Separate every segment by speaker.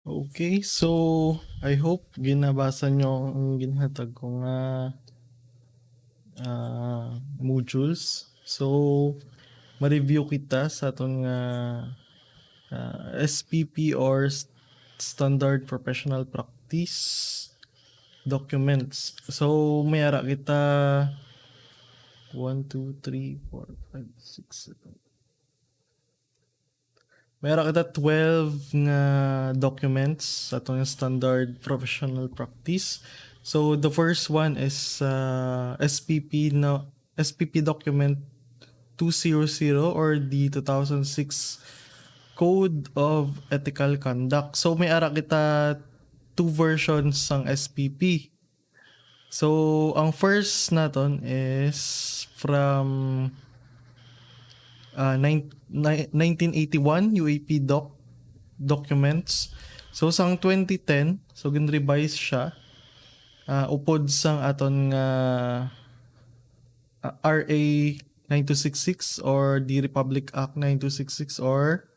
Speaker 1: Okay, so I hope ginabasa nyo ang ginhatag kong modules. So, ma-review kita sa atong SPP or Standard Professional Practice Documents. So, may ara kita 1, 2, 3, 4, 5, 6, 7. Meron kita 12 nga documents sa itong standard professional practice. So the first one is SPP document 200 or the 2006 Code of Ethical Conduct. So may ara kita two versions ng SPP. So ang first naton is from 1981 UAP documents. So sang 2010, so gin-revise siya upod sang aton nga RA 9266 or the Republic Act 9266 or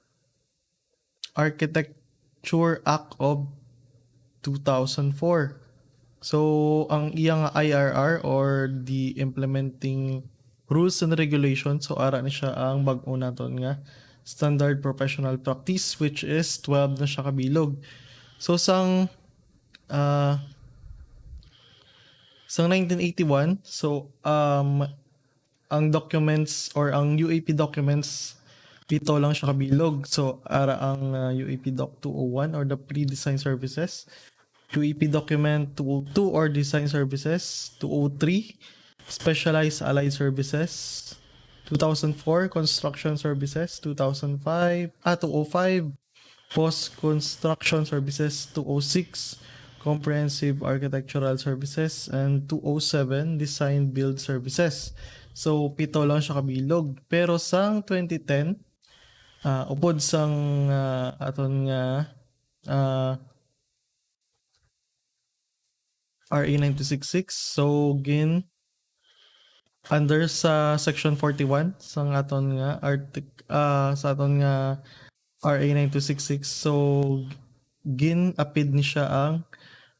Speaker 1: Architecture Act of 2004. So ang iyang IRR or the implementing rules and regulations, so ara ni siya ang bag-o naton nga standard professional practice, which is 12 na siya kabilog. So sang 1981, so ang documents or ang UAP documents pito lang siya kabilog. So ara ang UAP Doc 201 or the pre-design services, UAP document 202 or design services, 203 specialized allied services, 2004 construction services, 2005 205 post construction services, 206 comprehensive architectural services, and 207 design build services. So pito lang siya kabilog, pero sang 2010 upod sang aton nga RA 9266, so gin under sa section 41 sang aton nga sa aton nga RA 9266, so gin apid ni siya ang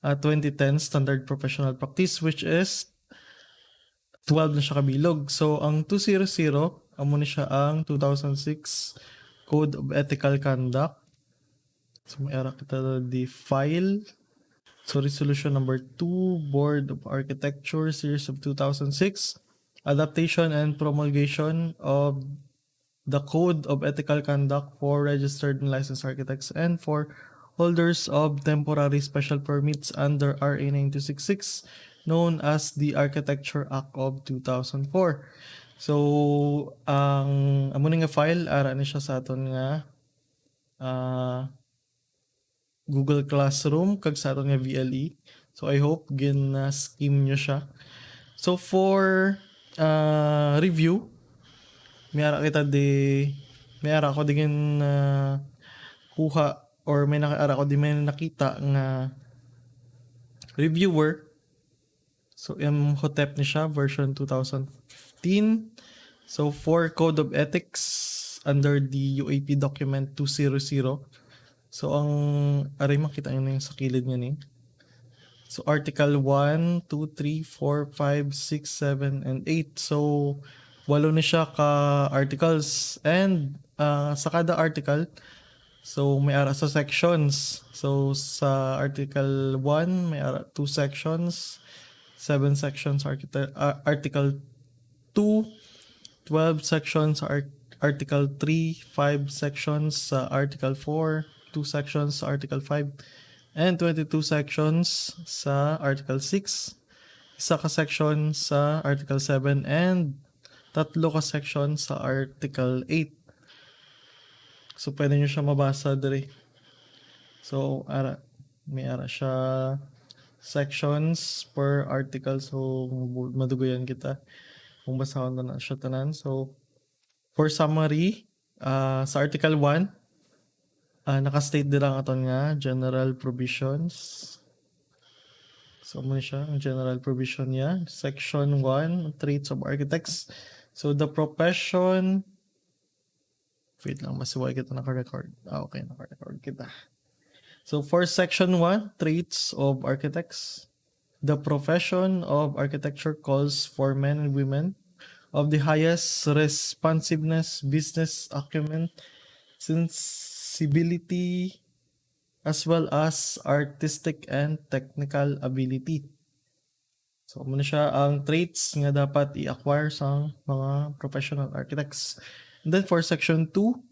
Speaker 1: 2010 standard professional practice, which is 12 na siya kabilog. So ang 200 amo ni siya ang 2006 Code of Ethical Conduct. So may ara kita the file. So resolution number 2, Board of Architecture series of 2006, adaptation and promulgation of the Code of Ethical Conduct for registered and licensed architects and for holders of temporary special permits under RA 9266, known as the Architecture Act of 2004. So ang amo nga file ara ni siya sa aton nga Google Classroom kag sa aton nga VLE. So I hope gin-scheme nyo siya. So for review, may ara ko digin kuha or may nakaara ko di may nakita nga reviewer. So Imhotep ni siya, version 2015. So for Code of Ethics under the UAP document 200. So ang aray makita nyo na yung sa kilid niya ni. So Article 1, 2, 3, 4, 5, 6, 7, and 8. So walo na siya ka articles, and sa kada article, so may ara sa sections. So sa Article 1 may ara 2 sections, 7 sections Article 2, 12 sections Article 3, 5 sections sa Article 4, 2 sections sa Article 5, and 22 sections sa Article 6, isa ka section sa Article 7, and tatlo ka section sa Article 8. So pwede nyo siya mabasa diri. So may ara siya sections per article, so madugoyan kita kung basahon na siya tanan. So for summary, sa Article 1, naka-state din ang aton nga general provisions. So muna siya ang general provision niya. Section 1, traits of architects. So the profession, wait lang, masiway kita naka-record. Okay, naka-record kita. So for section 1, traits of architects. The profession of architecture calls for men and women of the highest responsiveness, business acumen, sensibility, as well as artistic and technical ability. So, muna siya ang traits nga dapat i-acquire sa mga professional architects. And then for section 2,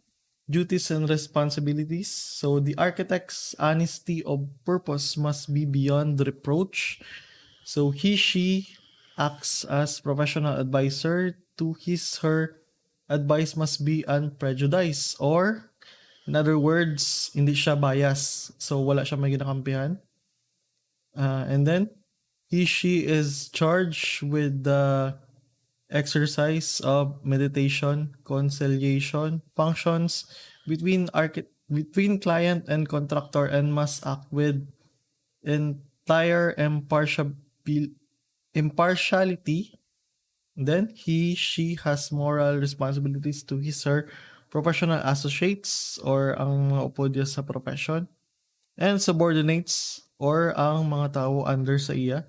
Speaker 1: duties and responsibilities. So, the architect's honesty of purpose must be beyond reproach. So, she acts as professional advisor to her advice must be unprejudiced, or in other words, hindi siya bias. So, wala siya may ginakampihan. And then, she is charged with the exercise of meditation, conciliation, functions between client and contractor, and must act with entire impartiality. Then she has moral responsibilities to her professional associates or ang mga upodya sa profession, and subordinates or ang mga tao under sa iya.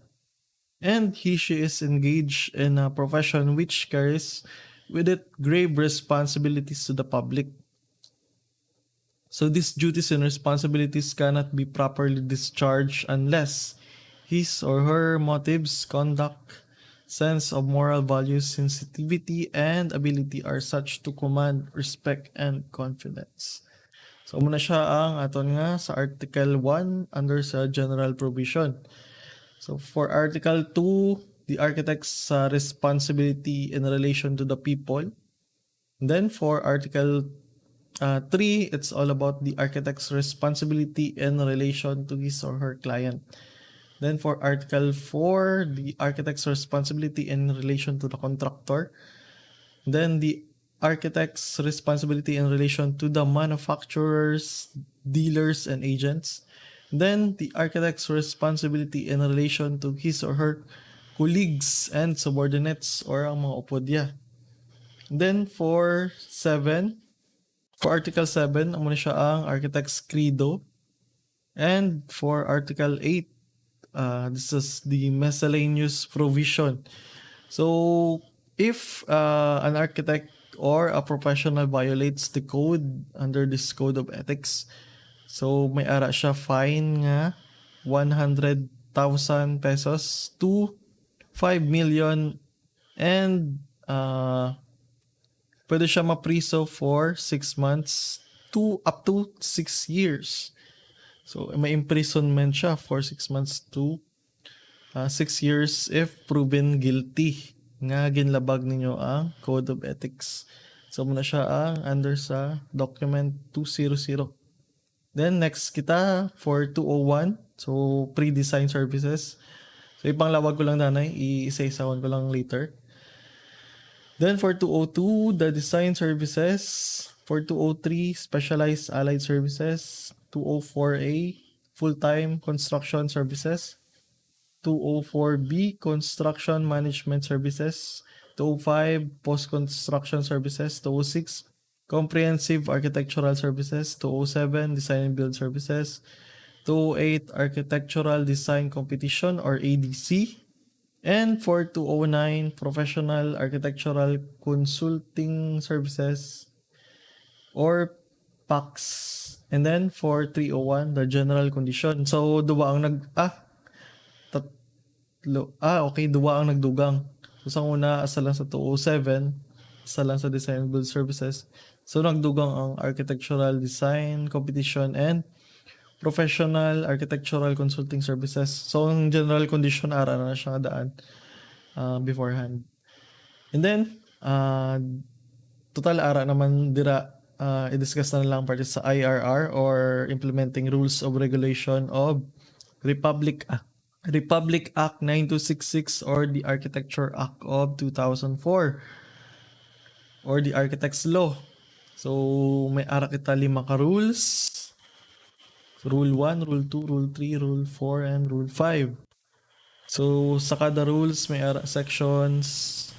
Speaker 1: And she is engaged in a profession which carries with it grave responsibilities to the public. So these duties and responsibilities cannot be properly discharged unless his or her motives, conduct, sense of moral values, sensitivity, and ability are such to command respect and confidence. So muna siya ang aton nga sa Article 1 under sa General Provision. So for Article 2, the architect's responsibility in relation to the people. Then for Article 3, it's all about the architect's responsibility in relation to his or her client. Then for Article 4, the architect's responsibility in relation to the contractor. Then the architect's responsibility in relation to the manufacturers, dealers, and agents. Then the architect's responsibility in relation to his or her colleagues and subordinates or ang mga upodya. Then for Article 7, ang muna siya ang architect's credo. And for Article 8, this is the miscellaneous provision. So, if an architect or a professional violates the code under this code of ethics, so may ara siya fine nga 100,000 pesos to 5 million, and pwede siya mapriso for 6 months to up to 6 years. So, may imprisonment siya for 6 months to 6 years if proven guilty nga ginlabag ninyo ang Code of Ethics. So, muna siya ang under sa document 200. Then, next kita for 201. So, pre-design services. So, ipanglawag ko lang nanay. Iisa-isawan ko lang later. Then, for 202, the design services. For 203, specialized allied services. 204A, full-time construction services. 204B, construction management services. 205, post-construction services. 206, comprehensive architectural services. 207, design and build services. 208, architectural design competition or ADC. And for 209, professional architectural consulting services or PACS. And then for 301, the general condition. So, duwa ang duwa ang nagdugang. So, sa una, asa lang sa 207, asa lang sa design and build services. So, nagdugang ang architectural design competition and professional architectural consulting services. So, ang general condition, ara na siya daan beforehand. And then, total ara naman dira, i-discuss na lang parte sa IRR or Implementing Rules of Regulation of Republic Act 9266 or the Architecture Act of 2004 or the Architect's Law. So, may ara kita 5 ka rules. Rule 1, Rule 2, Rule 3, Rule 4, and Rule 5. So, sa kada rules, may ara sections.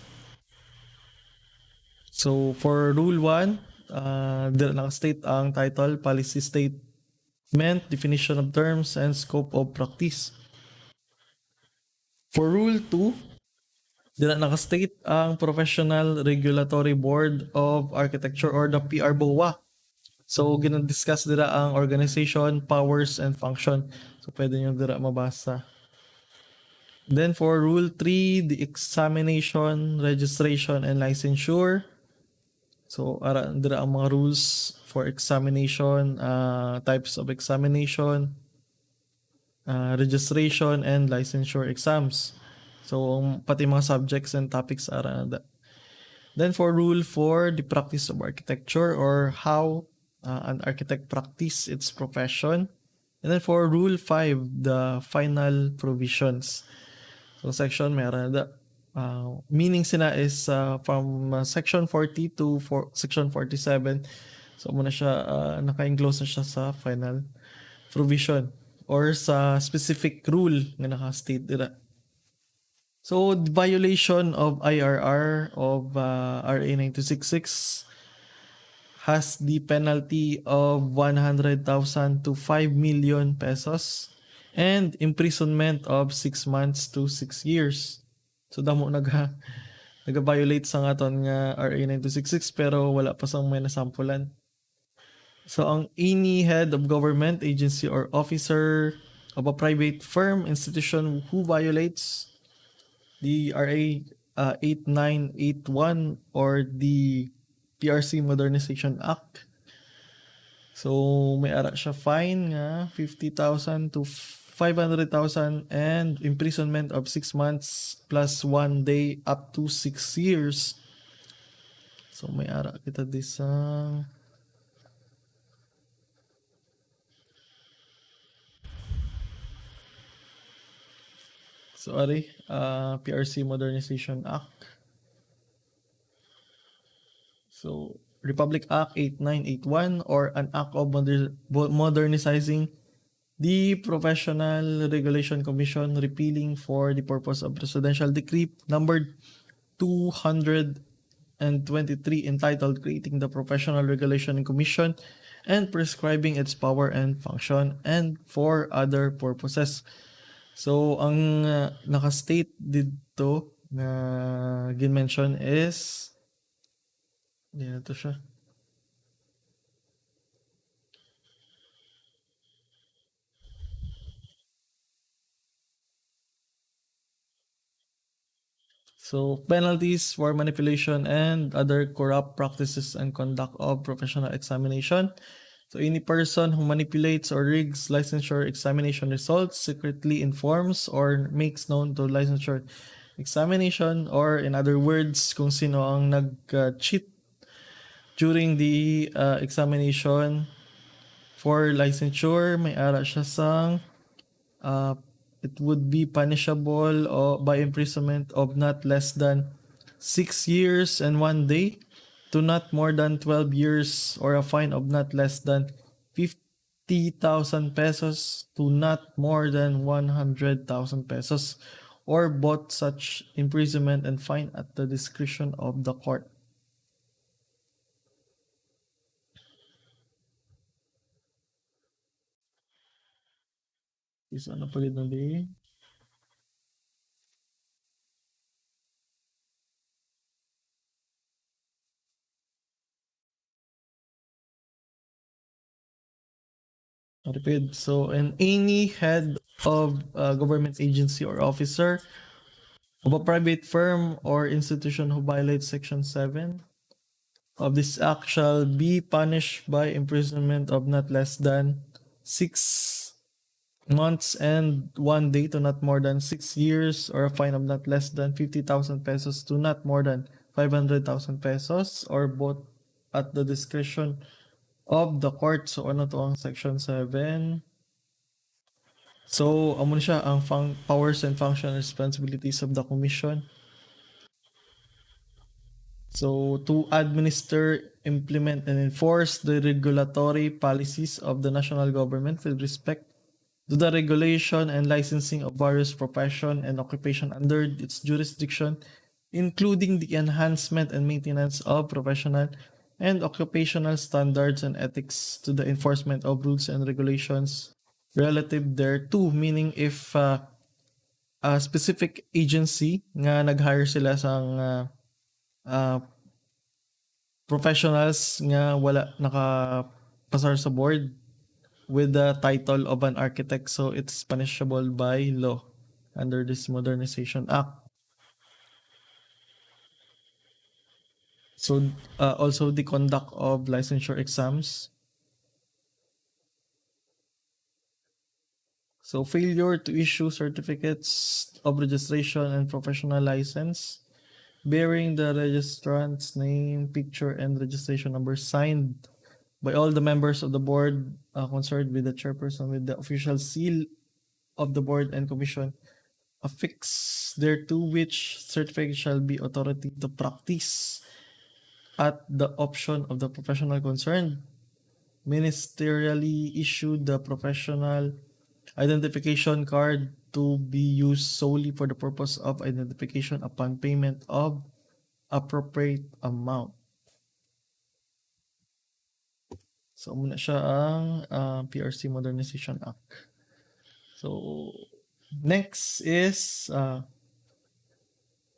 Speaker 1: So, for Rule 1, naka-state ang title, policy state definition of terms, and scope of practice. For Rule 2, dila nakastate ang Professional Regulatory Board of Architecture or the PRBOA. So, ginadiscuss dira ang organization, powers, and function. So, pwede nyo dira mabasa. Then for Rule 3, the examination, registration, and licensure. So, ara dira ang mga rules for examination, types of examination, registration, and licensure exams. So, pati mga subjects and topics ara na. Then for Rule 4, the practice of architecture or how an architect practice its profession. And then for Rule 5, the final provisions. So section meron na meaning sina is from section 40 to section 47. So muna siya naka-enclose na siya sa final provision or sa specific rule nga naka-state dira. So the violation of IRR of RA 9266 has the penalty of 100,000 to 5 million pesos and imprisonment of 6 months to 6 years. So damo naga-violate sa aton nga RA 9266 pero wala pa sang may nasampulan. So ang any head of government, agency, or officer of a private firm, institution who violates the RA 8981 or the PRC Modernization Act. So may ara siya fine nga 50,000 to 500,000 and imprisonment of 6 months plus 1 day up to 6 years. So may ara kita this PRC Modernization Act. So Republic Act 8981 or an act of modernizing the Professional Regulation Commission repealing for the purpose of Presidential Decree numbered 223 entitled Creating the Professional Regulation Commission and prescribing its power and function and for other purposes. So ang naka-state dito na gin-mention is dito siya. So penalties for manipulation and other corrupt practices and conduct of professional examination. So any person who manipulates or rigs licensure examination results, secretly informs or makes known to licensure examination, or in other words, kung sino ang nag-cheat during the examination for licensure, may ara siya sang it would be punishable by imprisonment of not less than 6 years and 1 day to not more than 12 years or a fine of not less than 50,000 pesos to not more than 100,000 pesos or both such imprisonment and fine at the discretion of the court. Is ano pa na di? Repeat. So, any head of a government agency or officer of a private firm or institution who violates Section 7 of this act shall be punished by imprisonment of not less than 6 months and 1 day to not more than 6 years or a fine of not less than 50,000 pesos to not more than 500,000 pesos or both at the discretion of the court. So ano to ang Section 7? So amo na siya ang powers and function and responsibilities of the commission. So to administer, implement, and enforce the regulatory policies of the national government with respect to the regulation and licensing of various profession and occupation under its jurisdiction, including the enhancement and maintenance of professional and occupational standards and ethics to the enforcement of rules and regulations relative thereto. Meaning if a specific agency nga nag-hire sila sang uh, professionals nga wala nakapasar sa board with the title of an architect, so it's punishable by law under this Modernization Act. So also the conduct of licensure exams. So failure to issue certificates of registration and professional license bearing the registrant's name, picture, and registration number signed by all the members of the board concerned with the chairperson with the official seal of the board and commission affixed thereto, which certificate shall be authority to practice at the option of the professional concerned, ministerially issued the professional identification card to be used solely for the purpose of identification upon payment of appropriate amount. So muna siya ang PRC Modernization Act. So next is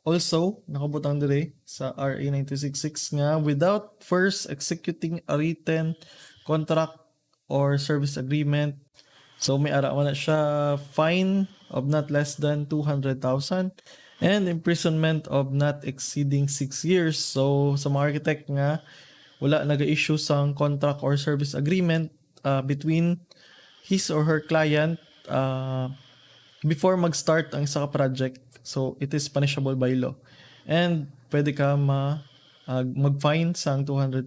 Speaker 1: also nakabutang dire sa RA 9266 nga without first executing a written contract or service agreement. So may ara man na siya fine of not less than 200,000 and imprisonment of not exceeding 6 years. So sa mga architect nga wala nag-issue sang contract or service agreement between his or her client before mag-start ang isa ka project. So it is punishable by law. And pwede ka mag-fine sang 200,000,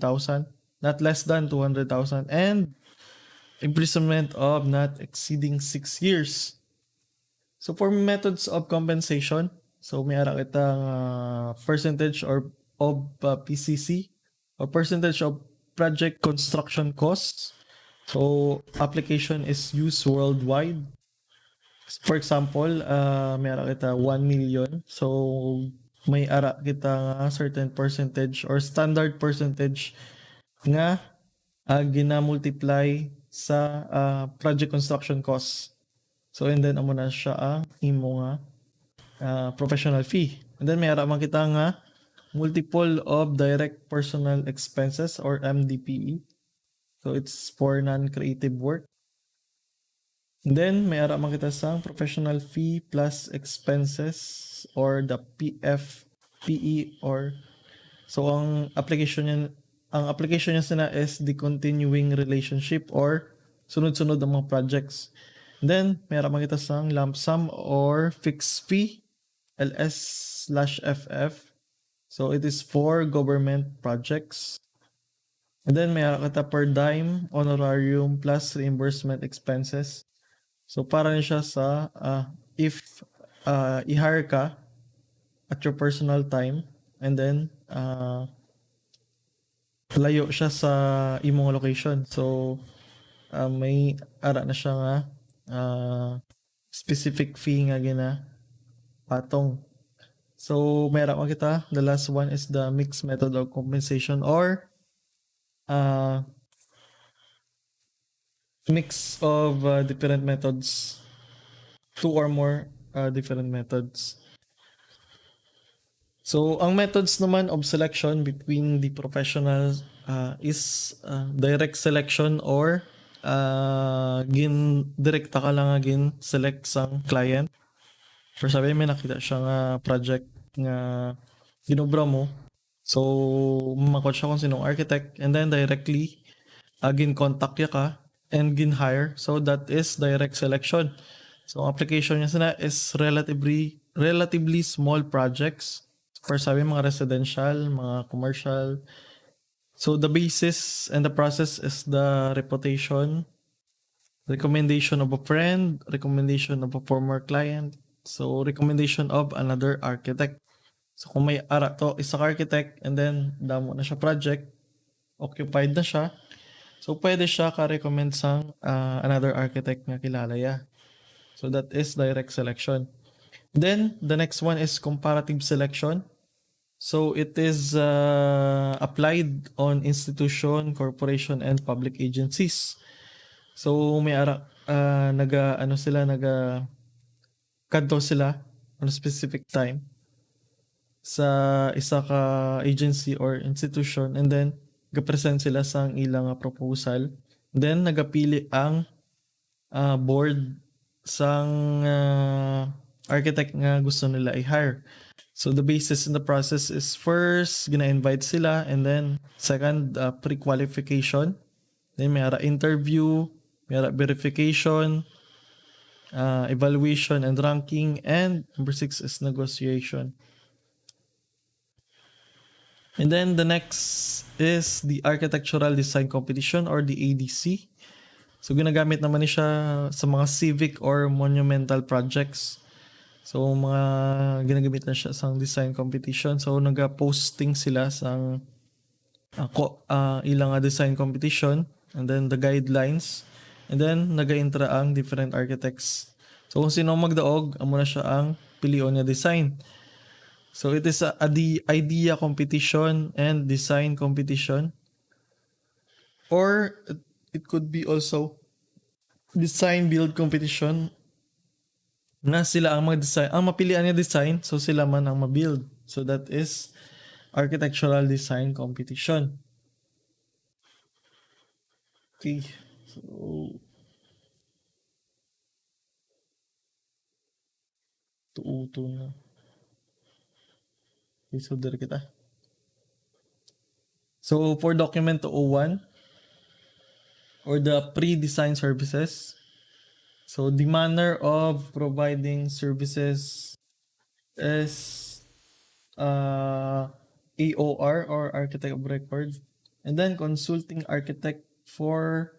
Speaker 1: not less than 200,000, and imprisonment of not exceeding 6 years. So for methods of compensation, so may ara kitang percentage of PCC or percentage of project construction costs. So application is used worldwide. For example, may ara kita 1 million. So may ara kita certain percentage or standard percentage nga gina-multiply sa project construction costs. So and then amo na siya ang imo nga professional fee. And then may ara man kita nga multiple of direct personal expenses or MDPE. So it's for non-creative work. And then may ara man kita sa professional fee plus expenses or the PFPE or so ang application niya sana is the continuing relationship or sunod-sunod ang mga projects. And then may ara man kita sa lump sum or fixed fee LS/FF. So it is for government projects. And then may ara kita per diem honorarium plus reimbursement expenses. So para niya siya sa if i-hire ka at your personal time and then layo siya sa imong location. So may ara na siya nga specific fee nga gina patong. So may ara kita. The last one is the mixed method of compensation or mix of different methods, 2 or more different methods. So ang methods naman of selection between the professionals is direct selection or direkta ka lang agin select sang client. For sabi may nakita siya nga project nga ginobra mo. So makot siya kung sinong architect and then directly gin contact ya ka and gin hire. So that is direct selection. So application niya sana is relatively small projects. For sabi mga residential, mga commercial. So the basis and the process is the reputation, recommendation of a friend, recommendation of a former client, so recommendation of another architect. So kung may ara to isa architect and then damo na siya project, occupied na siya, so pwede siya ka-recommend sang another architect nga kilala ya. So that is direct selection. Then the next one is comparative selection. So it is applied on institution, corporation, and public agencies. So may ara naga ano sila naga kadto sila on a specific time sa isa ka agency or institution, and then ga-present sila sa ilang proposal. Then nagapili ang board sang architect nga gusto nila i-hire. So the basis in the process is first gina-invite sila, and then second pre-qualification, then may ara interview, may ara verification, evaluation and ranking, and number 6 is negotiation. And then the next is the Architectural Design Competition or the ADC. So ginagamit naman ni siya sa mga civic or monumental projects. So mga ginagamit na siya sa design competition. So naga-posting sila sa ilang design competition, and then the guidelines, and then naga-intra ang different architects. So kung sino magdaog, amo na siya ang pilion niya design. So it is the idea competition and design competition, or it could be also design build competition na sila ang mag-design, ang mapilian niya design, so sila man ang ma-build. So that is architectural design competition. Okay. So tuuto na. Okay, so dire kita. So for document 201 or the pre-design services, so the manner of providing services is AOR or architect of record, and then consulting architect for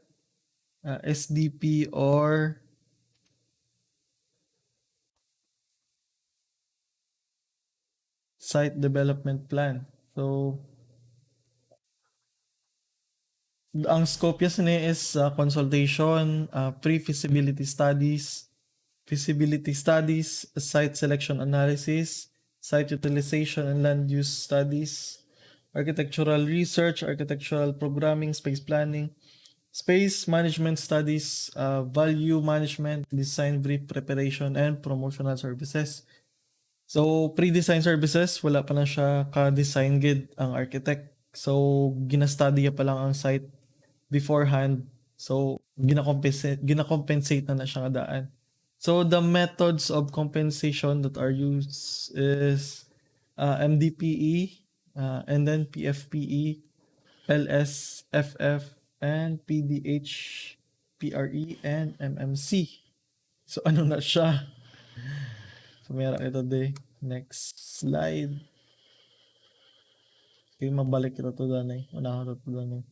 Speaker 1: SDP or site development plan. So ang scope niya is consultation, pre-feasibility studies, feasibility studies, site selection analysis, site utilization and land use studies, architectural research, architectural programming, space planning, space management studies, value management, design brief preparation, and promotional services. So, pre-design services, wala pa na siya ka-design guide ang architect. So, gina-study pa lang ang site beforehand. So, gina-compensate na siya nga daan. So, the methods of compensation that are used is MDPE, and then PFPE, LSFF, and PDH, PRE, and MMC. So, ano na siya? So, meron ito day. Next slide. Okay, mabalik kita to danay. Una ko to danay.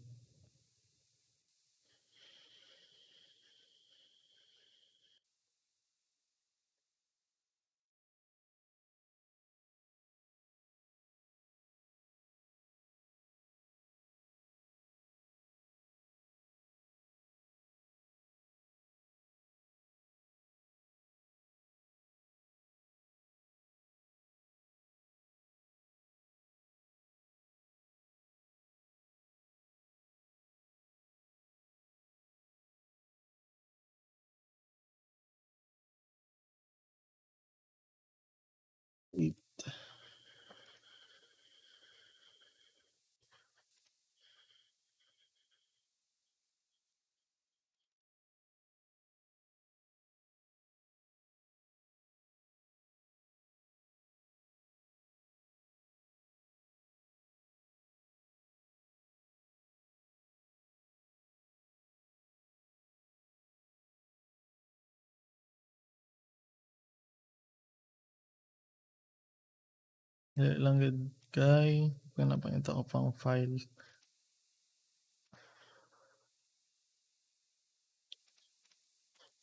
Speaker 1: Lang good kay. Pinapakita ko pang file.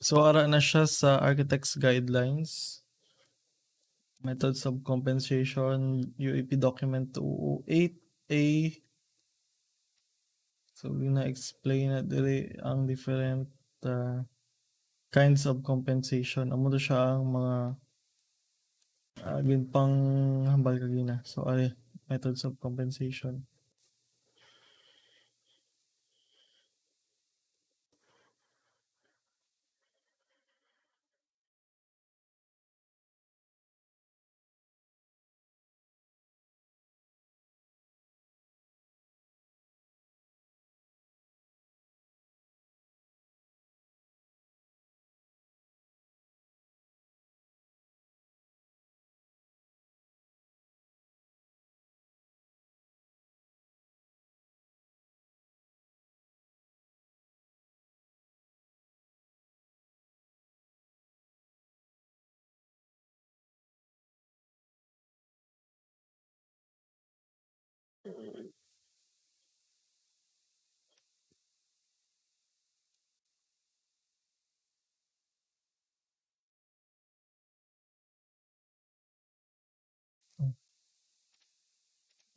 Speaker 1: So, ara na siya sa Architect's Guidelines. Methods of Compensation, UAP Document 208A. So, gina-explain na dire ang different kinds of compensation. Amo to siya ang mga pang hambal kagina. So, ari. methods of compensation.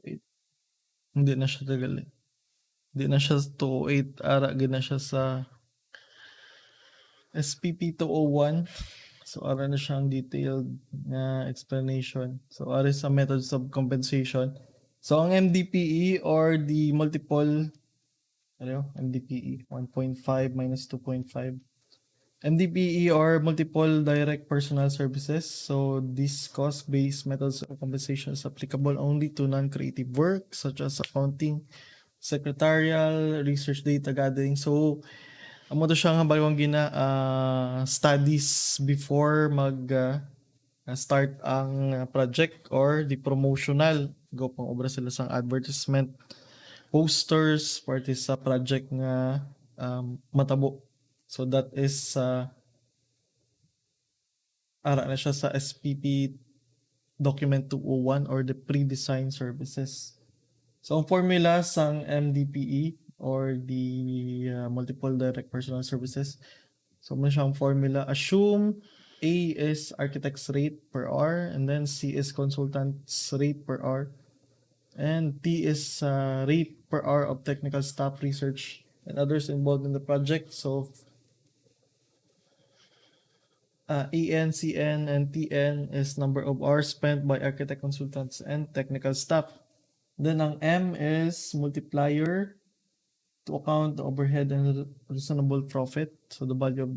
Speaker 1: Wait, hindi na siya tagal eh. Hindi na siya 208, ara gid na siya sa SPP 201. So ara na siyang detailed na explanation. So ara sa methods of compensation. So ang MDPE or the multiple MDPE 1.5 minus 2.5. MDPE or multiple direct personal services. So this cost-based methods of compensation is applicable only to non-creative work such as accounting, secretarial, research data gathering. So amo to siya nga balwang studies before mag start ang project or the promotional go pang obra sila sang advertisement posters parte sa project nga matabo. So that is ara na siya sa SPP Document 201 or the pre-design services. So ang formula sang MDPE or the multiple direct personal services. So may siyang formula. Assume A is architect's rate per hour and then C is consultant's rate per hour and T is rate per hour of technical staff, research, and others involved in the project. So EN, CN, and TN is number of hours spent by architect consultants and technical staff. Then ang M is multiplier to account the overhead and reasonable profit. So the value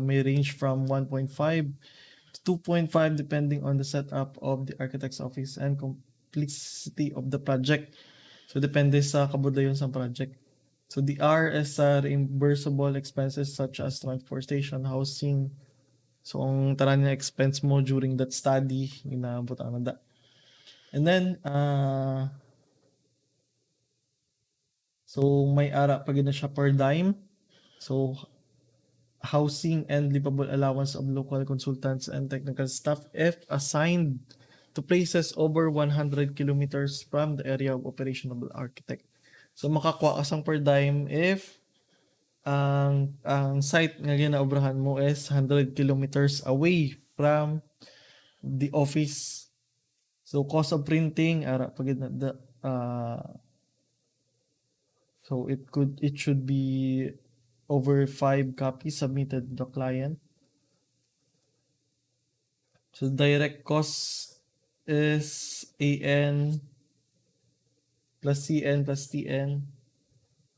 Speaker 1: may range from 1.5 to 2.5 depending on the setup of the architect's office and complexity of the project. So depende sa kabudayon sa project. So the R is reimbursable expenses such as transportation, housing. So ang tanan na expense mo during that study, inaabot ang nanda. And then so may ara pa gid na siya per dime. So housing and livable allowance of local consultants and technical staff if assigned to places over 100 kilometers from the area of operation of the architect. So makakuha ka sang per dime if ang site nga ginaobrahan mo is 100 kilometers away from the office. So cost of printing ara pagid na so it should be over 5 copies submitted to the client. So direct cost is AN plus CN plus TN.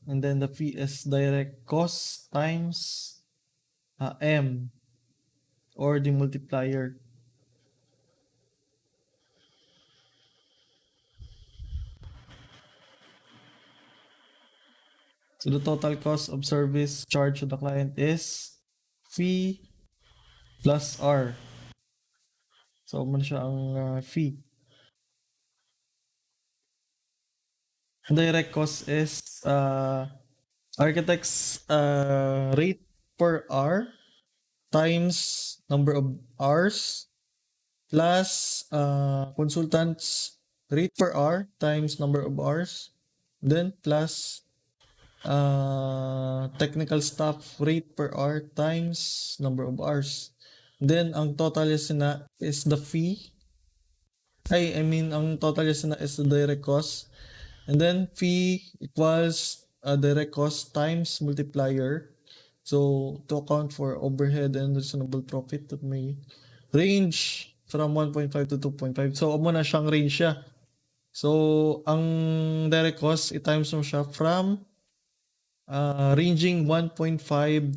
Speaker 1: And then the fee is direct cost times M or the multiplier. So the total cost of service charged to the client is fee plus R. So man siya ang fee. Direct cost is architect's rate per hour times number of hours plus consultants rate per hour times number of hours then plus technical staff rate per hour times number of hours. Then ang total is the fee. I mean ang total is the direct cost. And then fee equals direct cost times multiplier. So to account for overhead and reasonable profit that may range from 1.5 to 2.5. So amo na siyang range siya. So, ang direct cost, i-times mo siya from ranging 1.5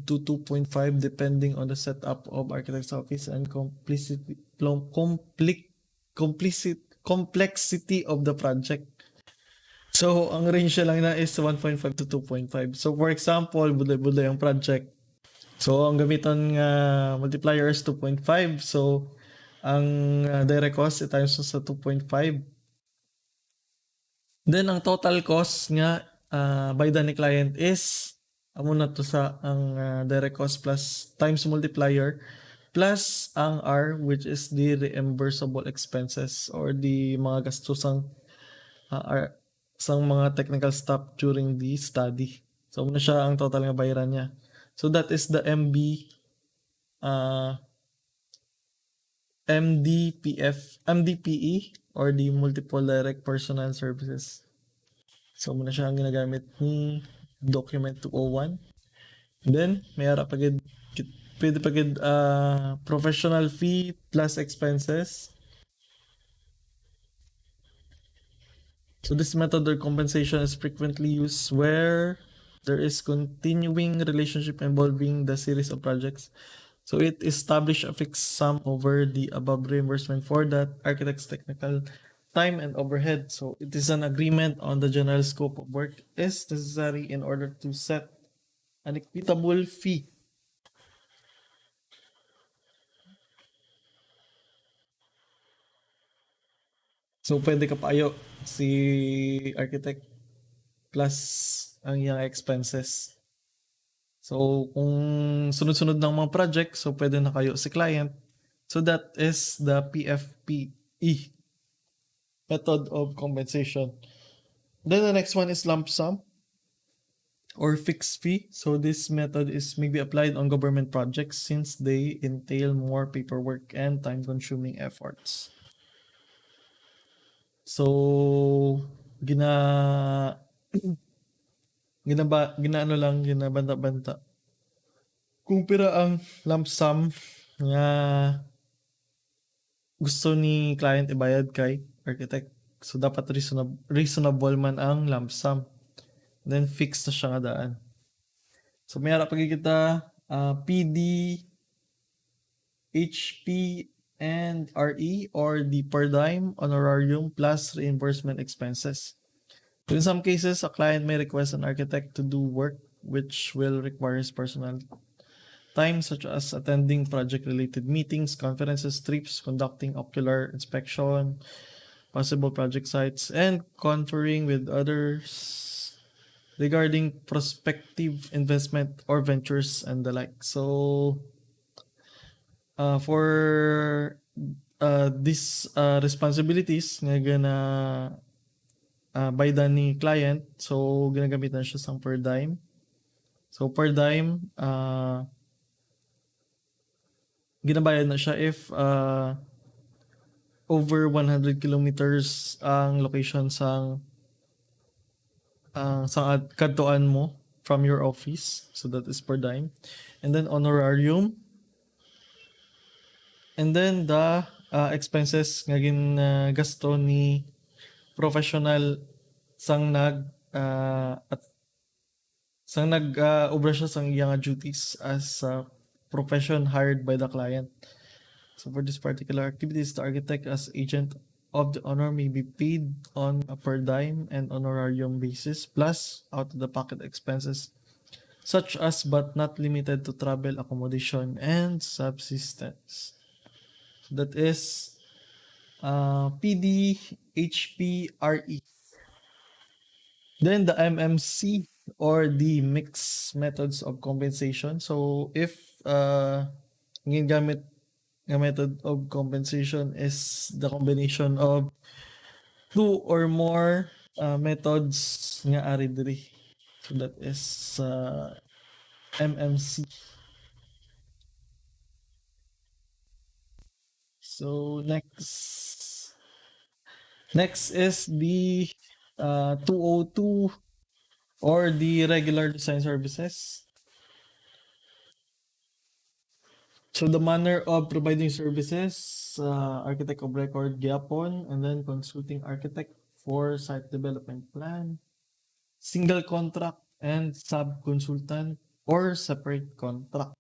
Speaker 1: to 2.5 depending on the setup of architect's office and complexity of the project. So, ang range lang na is 1.5 to 2.5. So, for example, buday-buday ang project. So, ang gamiton nga multiplier is 2.5. So, ang direct cost i-times mo sa 2.5. Then, ang total cost nga by the ni client is amo na to sa ang direct cost plus times multiplier plus ang R, which is the reimbursable expenses or the mga gastusang sang mga technical staff during the study. So, muna siya ang total nga bayaran niya. So, that is the uh, MDPE or the Multiple Direct Personal Services. So, muna siya ang ginagamit ni Document 201. Then, may harap pagid pwede pagid professional fee plus expenses. So this method or compensation is frequently used where there is continuing relationship involving the series of projects. So it establishes a fixed sum over the above reimbursement for that architect's technical time and overhead. So it is an agreement on the general scope of work is necessary in order to set an equitable fee. So pwede ka paayo si architect plus ang iyang expenses. So, kung sunod-sunod ng mga project, so pwede na kayo si client. So, that is the PFPE method of compensation. Then the next one is lump sum or fixed fee. So, this method is maybe applied on government projects since they entail more paperwork and time-consuming efforts. So, ginabanta-banta kung pira ang lump sum nga gusto ni client ibayad kay architect. So, dapat reasonable man ang lump sum. Then, fixed na siya nga daan. So, may harap pagi kita PD, HP, and RE or the per dime honorarium plus reimbursement expenses. So, in some cases, a client may request an architect to do work which will require his personal time, such as attending project-related meetings, conferences, trips, conducting ocular inspection, possible project sites, and conferring with others regarding prospective investment or ventures and the like. So, for these responsibilities nga gana by the ni client, so ginagamit na siya sang per dime. So, per dime, ginabayad na siya if over 100 kilometers ang location sang kadtuan mo from your office. So that is per dime. And then honorarium. And then the expenses nga gasto ni professional sang obra siya sang iyang duties as profession hired by the client. So for this particular activities, the architect as agent of the honor may be paid on a per dime and honorarium basis plus out-of-the-pocket expenses such as but not limited to travel, accommodation, and subsistence. So that is PD, HP, RE. Then the MMC or the mixed methods of compensation. So if gamit nga method of compensation is the combination of two or more methods nga ari diri. So that is MMC. So next is the 202 or the regular design services. So the manner of providing services, architect of record gyapon, and then consulting architect for site development plan, single contract, and sub-consultant or separate contract.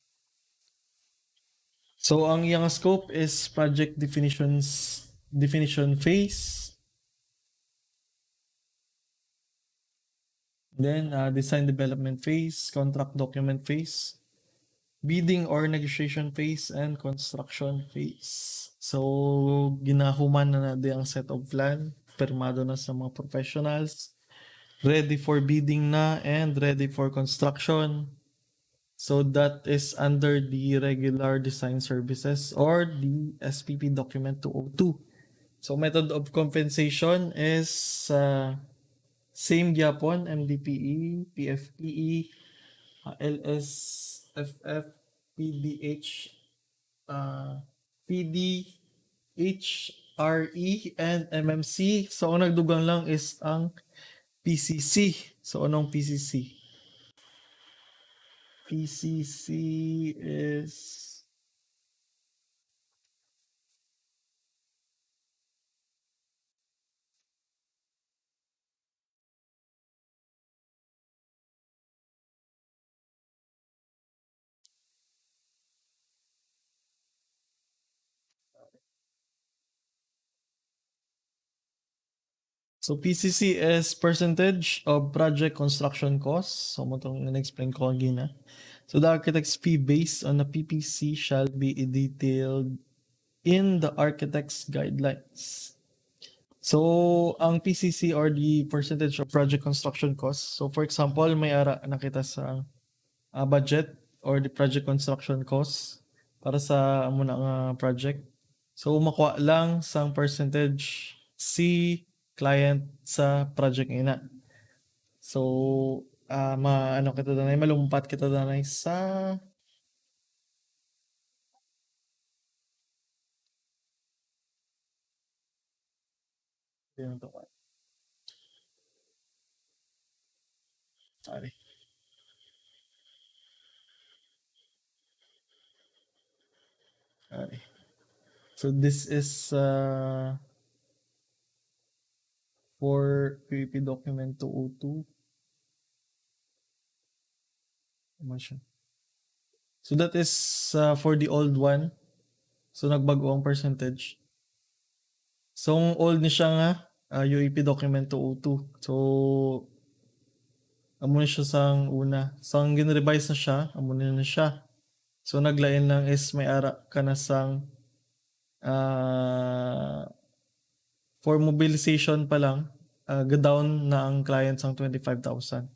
Speaker 1: So ang iyang scope is project definition phase, then design development phase, contract document phase, bidding or negotiation phase, and construction phase. So ginahuman na natin ang set of plan, permado na sa mga professionals, ready for bidding na, and ready for construction. So that is under the regular design services or the SPP document 202. So method of compensation is same gyapon, MDPE, PFPE, LSFF, PDH, PD, HRE, and MMC. So ang nagdugang lang is ang PCC. So anong PCC? PCC is so PCC is percentage of project construction costs. So mo itong in-explain ko again. So the architect's fee based on the PPC shall be detailed in the architect's guidelines. So ang PCC or the percentage of project construction costs. So for example, may ara nakita sa budget or the project construction costs para sa amo na nga project. So makuha lang sang percentage si client sa project ina. So maano kita danay malumpat kita danay sa yun to. Sorry. Sorry. So this is for PPP document 202. Emotion. So that is for the old one. So nagbago ang percentage. So ang old ni siya nga UAP document 202. So amo na siya sang una. So ang gin-revise na siya, amo na siya. So naglain lang is may ara ka na sang for mobilization pa lang, ga-down na ang client sang 25,000.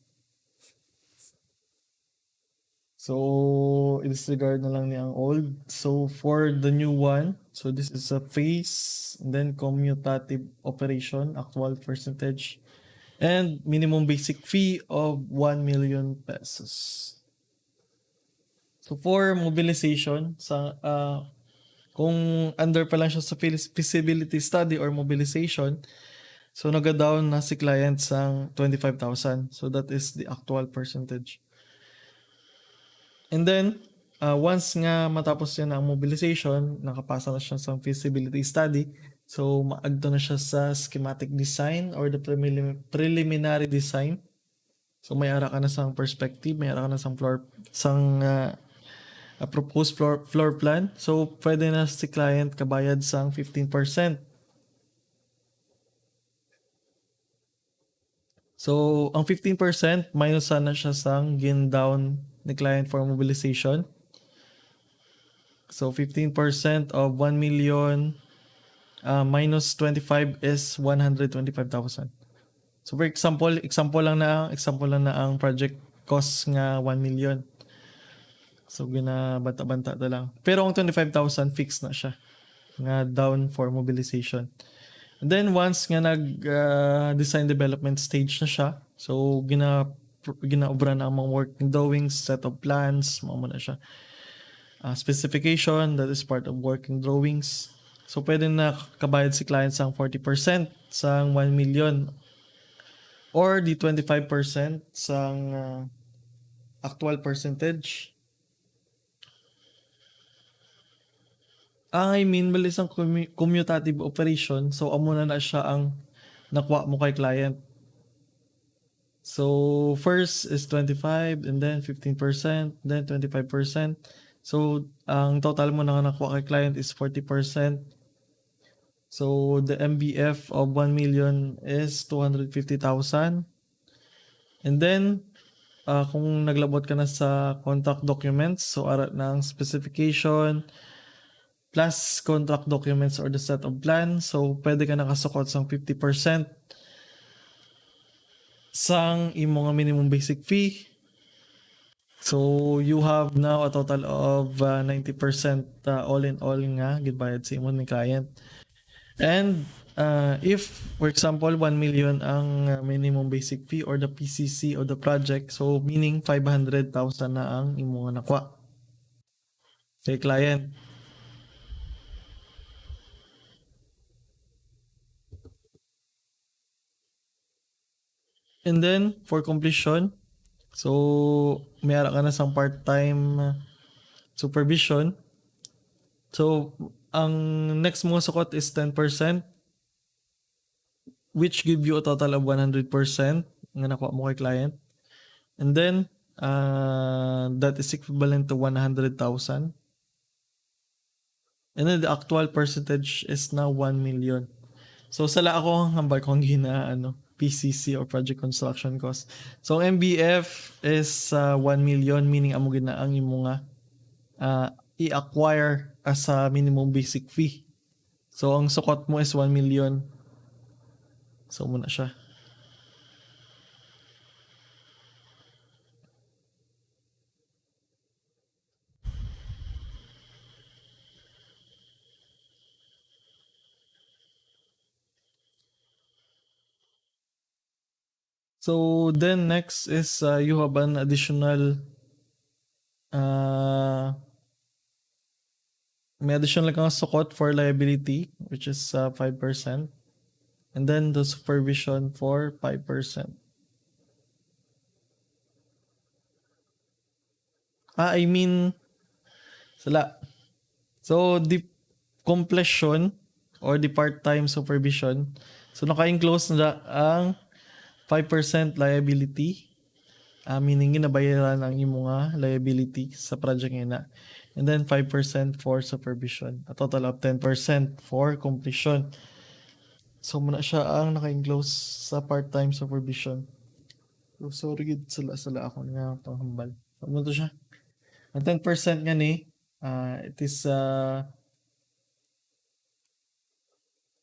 Speaker 1: So, i-disregard na lang niya ang old. So, for the new one, so this is a phase, and then commutative operation, actual percentage, and minimum basic fee of 1 million pesos. So, for mobilization, kung under pa lang siya sa feasibility study or mobilization, so naga-down na si client sang 25,000. So, that is the actual percentage. And then, once nga matapos yan ang mobilization, nakapasa na siya sa feasibility study, so maagto na siya sa schematic design or the preliminary design. So may ara ka na sang perspective, may ara ka na sang proposed floor plan. So pwede na si client kabayad sang 15%. So ang 15% minus sana siya sang gin down ni client for mobilization. So 15% of 1 million minus 25 is 125,000. So for example lang na ang project cost nga 1 million. So ginabanta-banta ta lang. Pero ang 25,000 fixed na siya nga down for mobilization. And then once nga nag design development stage na siya, so ginaobra na ang mga working drawings, set of plans, mo na siya. Specification, that is part of working drawings. So pwede na kabayad si client sang 40% sang 1 million or the 25% sang actual percentage. I mean, malis ang commutative operation. So amo na siya ang nakuha mo kay client. So first is 25 and then 15%, then 25%. So ang total mo na nakuha kay client is 40%. So the MBF of 1 million is 250,000. And then kung naglabot ka na sa contract documents, so arat ng specification plus contract documents or the set of plan, so pwede ka nakasukot sa 50% sang imong minimum basic fee. So you have now a total of 90% all in all nga gibayad sa imong ni client. And if for example 1 million ang minimum basic fee or the PCC of the project, so meaning 500,000 na ang imong nakuha kay client. And then for completion, so mayara ka na sang part-time supervision. So ang next mo sukot is 10%, which give you a total of 100% nga nakuha mo kay client. And then that is equivalent to 100,000. And then the actual percentage is now 1 million. So sala ako hambal kong gina PCC or project construction cost. So MBF is 1 million, meaning amo gina ang imo nga i-acquire as a minimum basic fee. So ang sukot mo is 1 million. So muna siya. So then next is you have an additional may additional kang sukot for liability, which is 5%. And then the supervision for 5%. I mean, sala. So the completion or the part-time supervision, so naka-enclose na ang 5% liability, meaning ginabayaran ang imo nga liability sa project nga. And then 5% for supervision, a total of 10% for completion. So muna siya ang naka-enclose sa part-time supervision. So sorry gid sala ako nga panghambal. So mo to siya. Ang 10% nga ni it is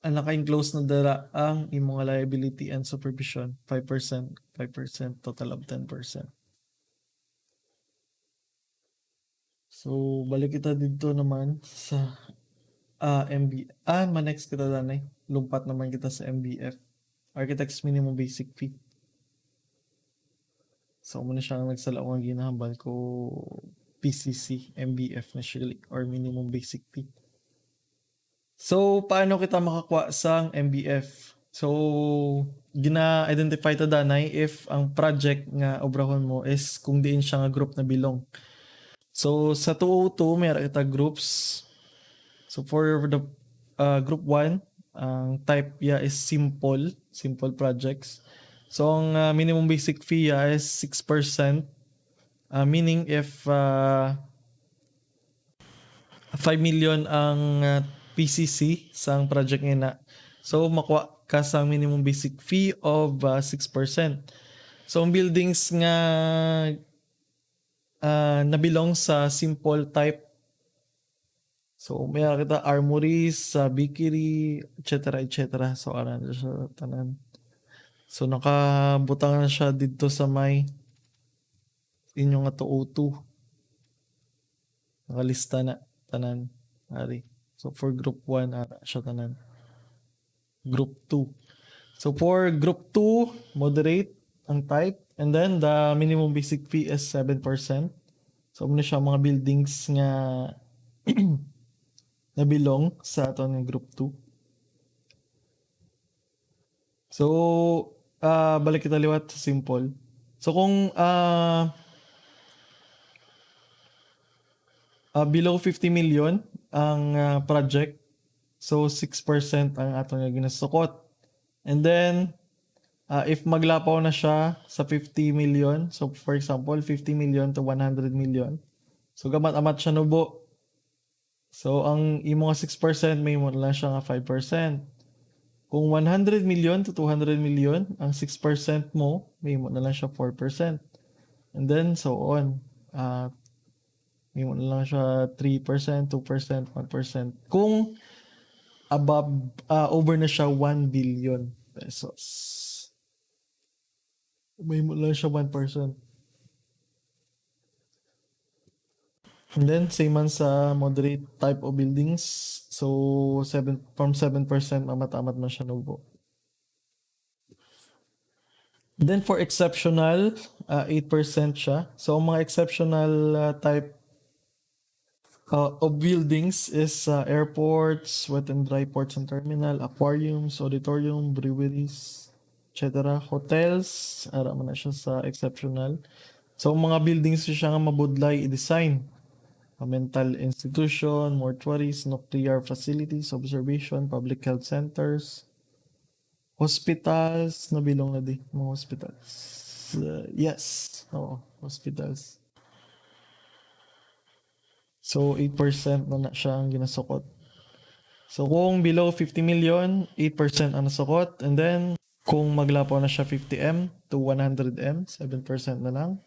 Speaker 1: ang naka-enclose na dala ang imong liability and supervision 5%, 5%, total of 10%. So balik kita dito naman sa next kita danay. Lumpat naman kita sa MBF. Architect's minimum basic fee. So muna siya ang nagsala ko ang ginahambal ko PCC, MBF na siya or minimum basic fee. So paano kita makakuha sa MBF? So gina-identify ta danay if ang project nga obrahon mo is kung diin siya nga group na bilong. So sa 202 mayroon kita groups. So for the group 1, ang type ya is simple projects. So ang minimum basic fee ya is 6%. Meaning if 5 million ang PCC sa project nga, so makuha ka sa minimum basic fee of 6%. So ang buildings nga nabilong sa simple type, so may kita armories, bakery, etc. So aran siya tanan. So nakabutang na siya dito sa may inyong nga 202. Nakalista na tanan ari. So for group 1 ara siya tanan. Group 2. So for group 2, moderate ang type, and then the minimum basic fee is 7%. So muna siya mga buildings nga na belong sa aton nga group 2. So balik kita liwat sa simple. So kung below 50 million ang project, so 6% ang aton nga ginasukot. And then, if maglapaw na siya sa 50 million, so for example, 50 million to 100 million, so gamat-amat siya nubo. So, ang imo nga 6%, may mo lang siya nga 5%. Kung 100 million to 200 million, ang 6% mo, may mo na lang siya 4%. And then, so on. May mo na lang siya 3%, 2%, 1%. Kung over na siya 1 billion pesos. May mo lang siya 1%. And then, same man sa moderate type of buildings. So, from 7%, mamatamat man siya nubo. Then, for exceptional, 8% siya. So, ang mga exceptional type of buildings is airports, wet and dry ports and terminal, aquariums, auditorium, breweries, etc. Hotels, ara man na siya sa exceptional. So, mga buildings siya nga mabudlay i-design. A mental institution, mortuaries, nuclear facilities, observation, public health centers, hospitals, nabilong na di, mga hospitals. Yes, oo, hospitals. So, 8% na siya ang ginasukot. So, kung below 50 million, 8% ang nasukot. And then, kung maglapaw na siya 50M to 100M, 7% na lang.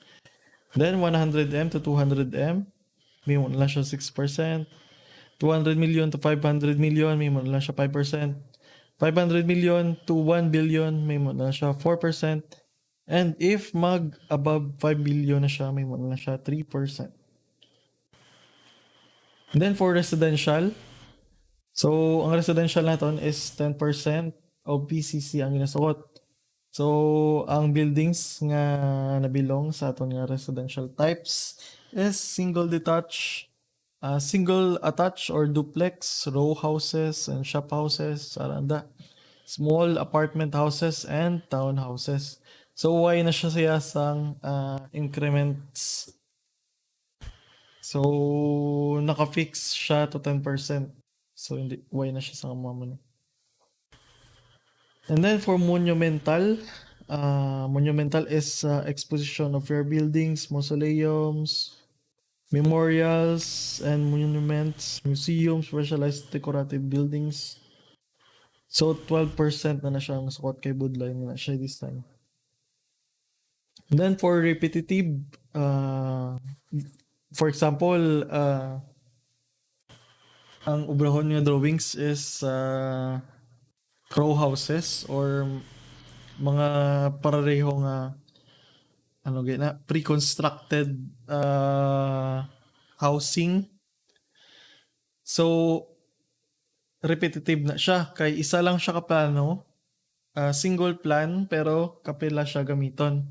Speaker 1: Then, 100M to 200M, may mo na lang siya 6%. 200 million to 500 million, may mo na lang siya 5%. 500 million to 1 billion, may mo na lang siya 4%. And if above 5 billion na siya, may mo na lang siya 3%. And then for residential, so ang residential naton is 10% of PCC ang ginasukot. So ang buildings nga nabilong sa aton nga residential types is single attached or duplex, row houses and shop houses, saranda, small apartment houses and townhouses. So why na siya sang increments. So naka-fix siya to 10%. So hindi why na siya sa mga. And then for monumental is exposition of rare buildings, mausoleums, memorials and monuments, museums, specialized decorative buildings. So 12% na siya ang sukot kay Budlay na siya this time. And then for repetitive, for example, ang ubrahon nga drawings is row houses or mga parareho nga pre-constructed housing. So repetitive na siya kay isa lang siya ka plano, single plan pero kapila siya gamiton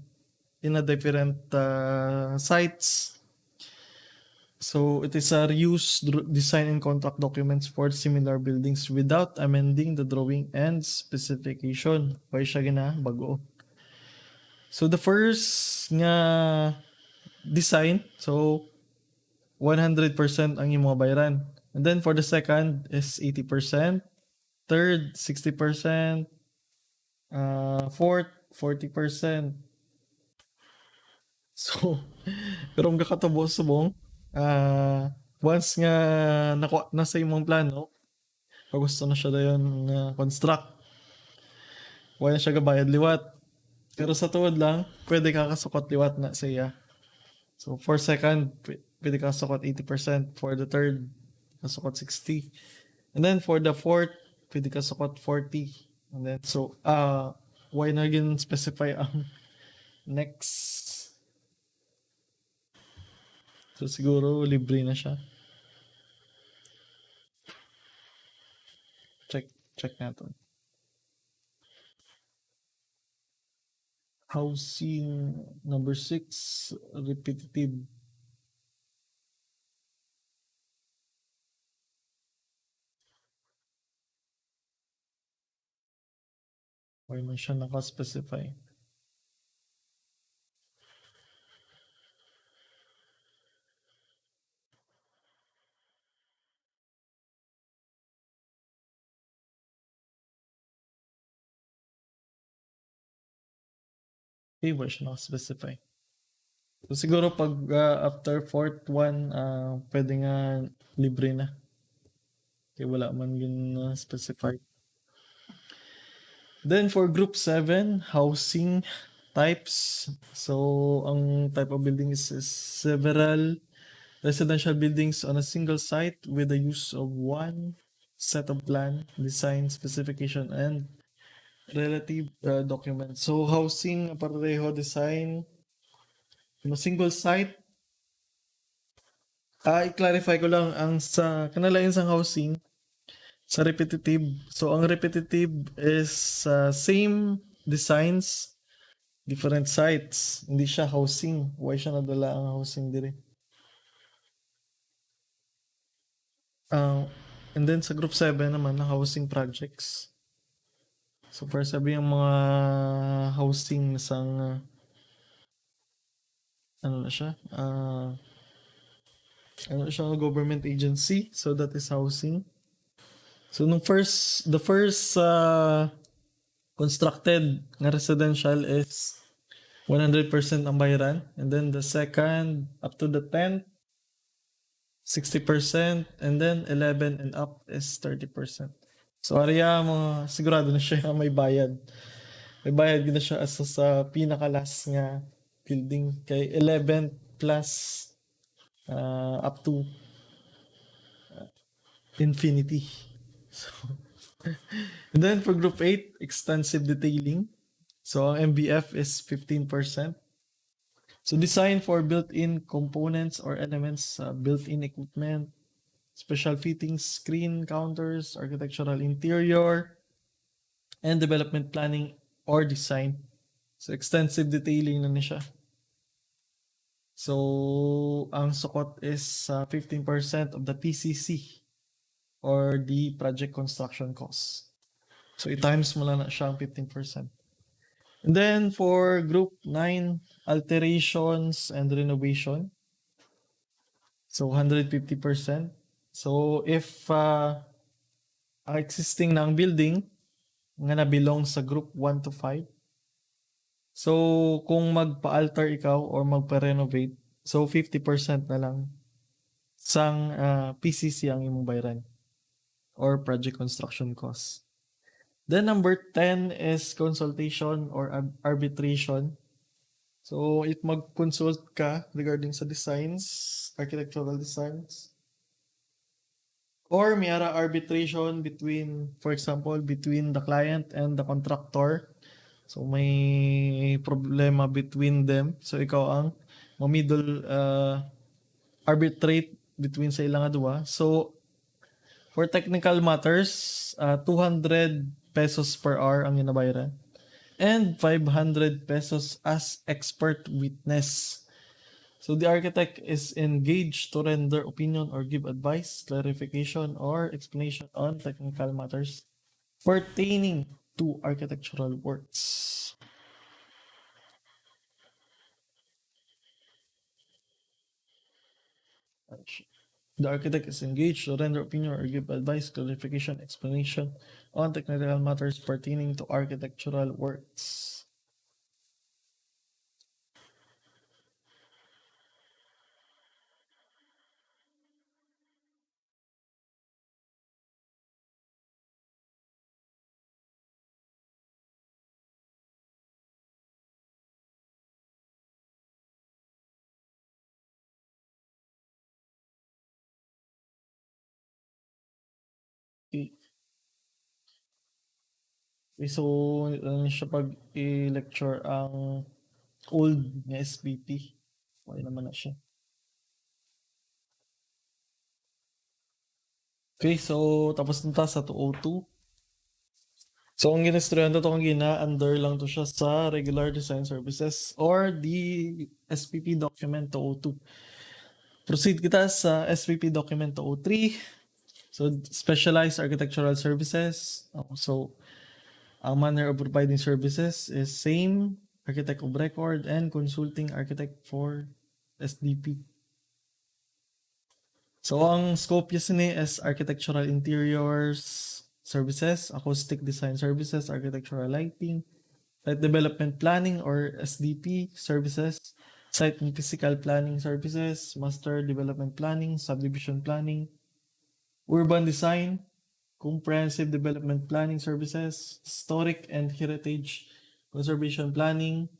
Speaker 1: in a different sites. So it is a reuse design and contract documents for similar buildings without amending the drawing and specification. Why siya bago? So the first nga design, so 100% ang imo bayaran. And then for the second is 80%, third 60%, fourth 40%. So pero ang kakatabo subong once nga nasa imong plano, pag gusto na siya dayon construct, wala siya gabayad liwat. Pero sa tuod lang, pwede ka kasukot liwat na sa iya. So for second, pwede ka kasukot 80%. For the third, kasukot 60%. And then for the fourth, pwede ka kasukot 40%. And then so, why na gin specify ang next? So siguro libre na siya. Check natin. Housing number 6, repetitive. Why man siya naka-specify? Okay, wala siya naka-specify. So siguro pag after fourth one, pwede nga libre na. Okay, wala man yun specified. Then for group 7, housing types. So ang type of building is several residential buildings on a single site with the use of one set of plan, design, specification, and relative documents. So housing pareho design on a single site. I-clarify ko lang ang sa kanalain sa housing sa repetitive. So ang repetitive is same designs, different sites. Hindi siya housing. Why siya nadala ang housing dire? Uh, and then sa group 7 naman, na housing projects. So for sabi yung mga housing sang ano na siya? Ano siya government agency. So that is housing. So the first constructed na residential is 100% ang bayaran. And then the second up to the 10th 60%, and then 11 and up is 30%. So area mo sigurado na siya may bayad. May bayad na siya asa sa pinakalas nga building kay 11 plus up to infinity. So, and then for group 8, extensive detailing. So ang MBF is 15%. So design for built-in components or elements, built-in equipment, special fittings, screen counters, architectural interior, and development planning or design. So extensive detailing na siya. So ang sukot is 15% of the PCC or the project construction cost. So i-times mo lang na siya ang 15%. And then for group 9, alterations and renovation. So 150%. So if ang existing na ang building nga na-belong sa group 1 to 5. So kung magpa-alter ikaw or magpa-renovate, so 50% na lang sang PCC ang imong bayaran or project construction cost. Then number 10 is consultation or arbitration. So if mag-consult ka regarding sa designs, architectural designs, or may arbitration between, for example, between the client and the contractor. So may problema between them. So ikaw ang middle arbitrate between sa ilang duwa. So for technical matters, 200 pesos per hour ang ginabayaran. And 500 pesos as expert witness. So the architect is engaged to render opinion or give advice, clarification, or explanation on technical matters pertaining to architectural works. The architect is engaged to render opinion or give advice, clarification, explanation on technical matters pertaining to architectural works. Okay. So, ano siya pag i-lecture ang old na SPP. Okay naman na siya. Okay, so tapos na ta sa 202. So, ang ginistoryan to kung under lang to siya sa regular design services or the SPP document 202. Proceed kita sa SPP document 203. So, specialized architectural services. So, ang manner of providing services is same, architect of record, and consulting architect for SDP. So, ang scope niya is architectural interiors services, acoustic design services, architectural lighting, Site Development Planning or SDP services, Site and Physical Planning services, Master Development Planning, Subdivision Planning, Urban Design, Comprehensive Development Planning services, Historic and Heritage Conservation Planning,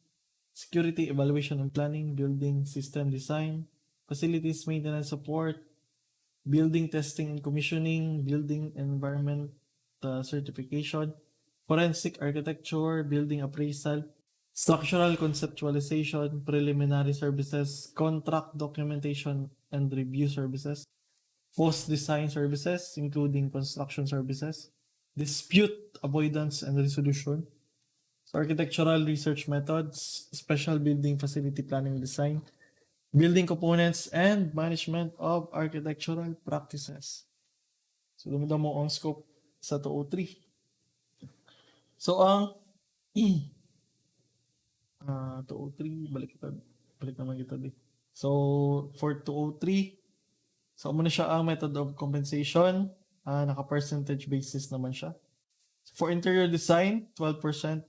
Speaker 1: Security Evaluation and Planning, Building System Design, Facilities Maintenance Support, Building Testing and Commissioning, Building Environment Certification, Forensic Architecture, Building Appraisal, Structural Conceptualization, Preliminary Services, Contract Documentation and Review Services, Post-Design Services, including Construction Services, Dispute Avoidance and Resolution, Architectural Research Methods, Special Building Facility Planning Design, Building Components, and Management of Architectural Practices. So, lumitaw mo ang scope sa 203. So, ang 203, balik naman kita di. So, for 203, so muna siya ang method of compensation. Naka-percentage basis naman siya. For interior design, 12%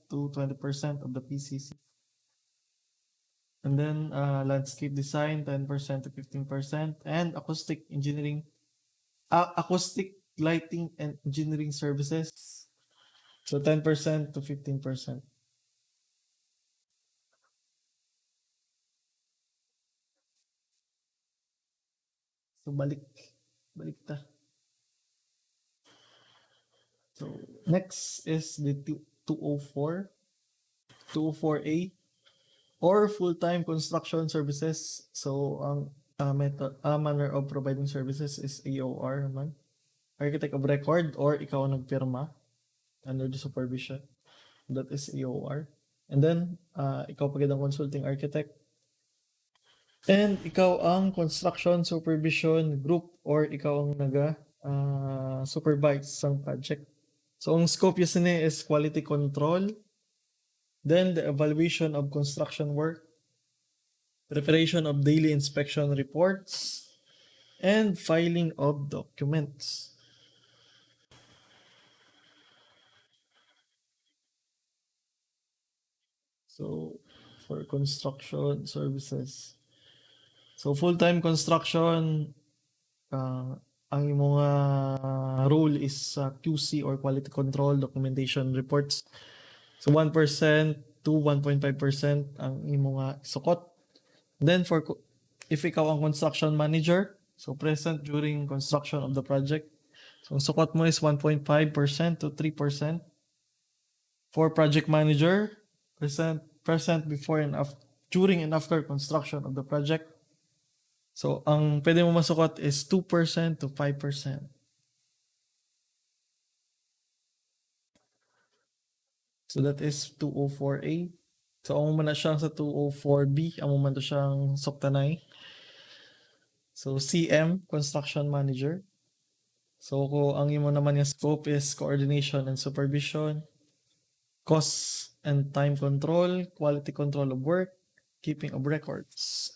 Speaker 1: to 20% of the PCC. And then landscape design, 10% to 15%. And acoustic engineering, acoustic lighting and engineering services. So 10% to 15%. So balik ta. So next is the 204, 204A or full-time construction services. So ang manner of providing services is AOR naman. Architect of record or ikaw ang nagpirma under the supervision. That is AOR. And then ikaw pagid ang consulting architect. And ikaw ang construction supervision group or ikaw ang supervise sa project. So ang scope yun is quality control, then the evaluation of construction work, preparation of daily inspection reports, and filing of documents. So for construction services. So full-time construction, ang imong role is QC or quality control documentation reports. So 1% to 1.5% ang imong sukot. Then if ikaw ang construction manager, so present during construction of the project. So ang sukot mo is 1.5% to 3%. For project manager, present before and after, during and after construction of the project. So ang pwede mo masukot is 2% to 5%. So that is 204A. So ang man na siyang sa 204B, ang man to siyang suktanay. So CM, Construction Manager. So kung ang imo naman yung scope is coordination and supervision, cost and time control, quality control of work, keeping of records.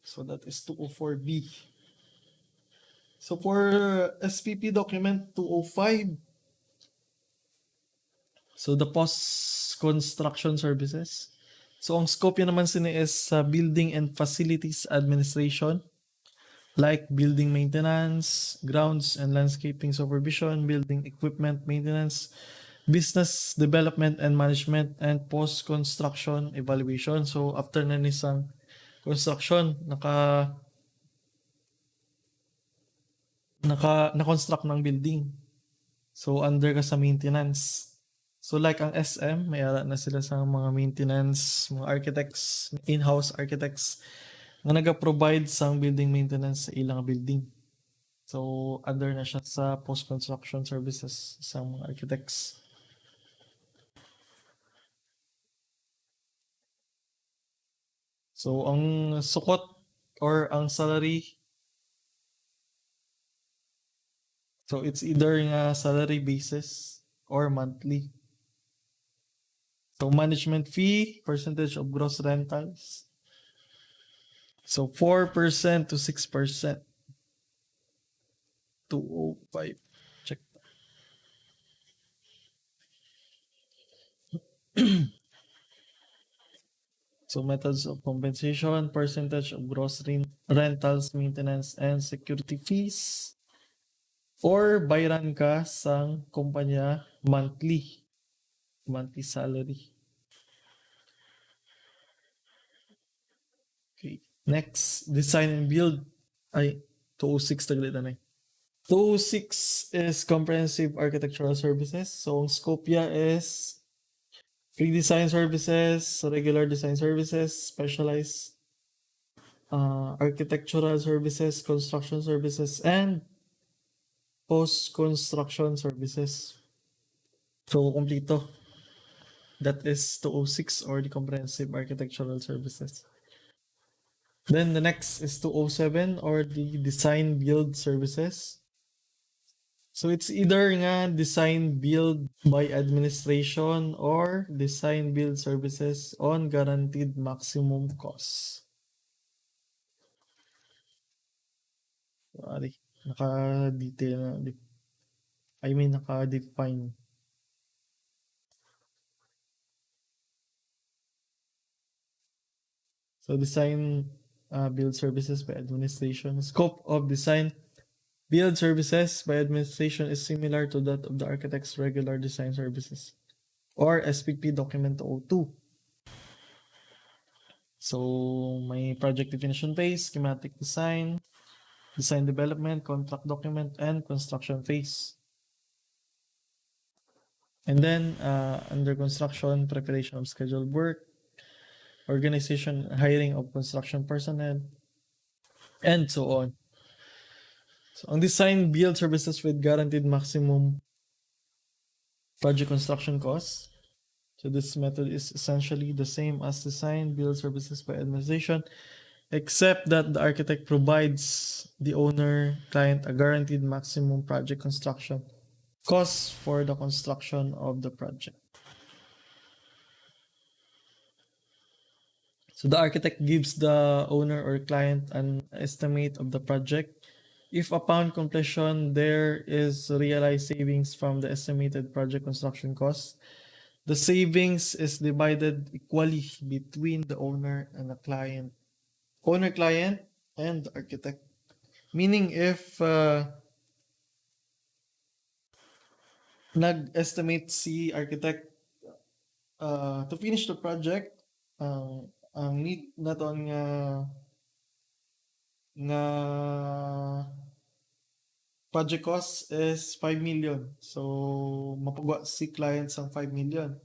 Speaker 1: So that is 204B. So for SPP document 205, so the post-construction services. So ang scope yun naman sini is building and facilities administration, like building maintenance, grounds and landscaping supervision, building equipment maintenance, business development and management, and post-construction evaluation. So after na nisang construction, na-construct ng building. So under ka sa maintenance. So like ang SM, may ara na sila sa mga maintenance, mga architects, in-house architects na naga-provide sa building maintenance sa ilang building. So under na siya sa post-construction services sa mga architects. So ang sukot or ang salary, so it's either nga salary basis or monthly. So management fee, percentage of gross rentals. So 4% to 6%. 205. Check. So methods of compensation, percentage of gross rentals, maintenance, and security fees. Or bayaran ka sa kumpanya monthly salary. Okay. Next, design and build. Ay, 206 taglit na. 206 is comprehensive architectural services. So, ang scope niya is pre-design services, regular design services, specialized architectural services, construction services, and post-construction services. So, kompleto. That is 206 or the comprehensive architectural services. Then the next is 207 or the design build services. So it's either nga design build by administration or design build services on guaranteed maximum cost. Sorry, naka-detail na. Naka-define. So design build services by administration. Scope of design build services by administration is similar to that of the architect's regular design services or SPP Document 02. So may project definition phase, schematic design, design development, contract document, and construction phase. And then under construction, preparation of scheduled work, organization, hiring of construction personnel, and so on. So ang design build services with guaranteed maximum project construction costs. So this method is essentially the same as design build services by administration, except that the architect provides the owner client a guaranteed maximum project construction costs for the construction of the project. So the architect gives the owner or client an estimate of the project. If upon completion there is realized savings from the estimated project construction costs, the savings is divided equally between the owner and the client. Owner, client, and the architect. Meaning if nag-estimate si architect to finish the project, ang need na to nga project cost is 5 million. So mapagawa si client sang 5 million.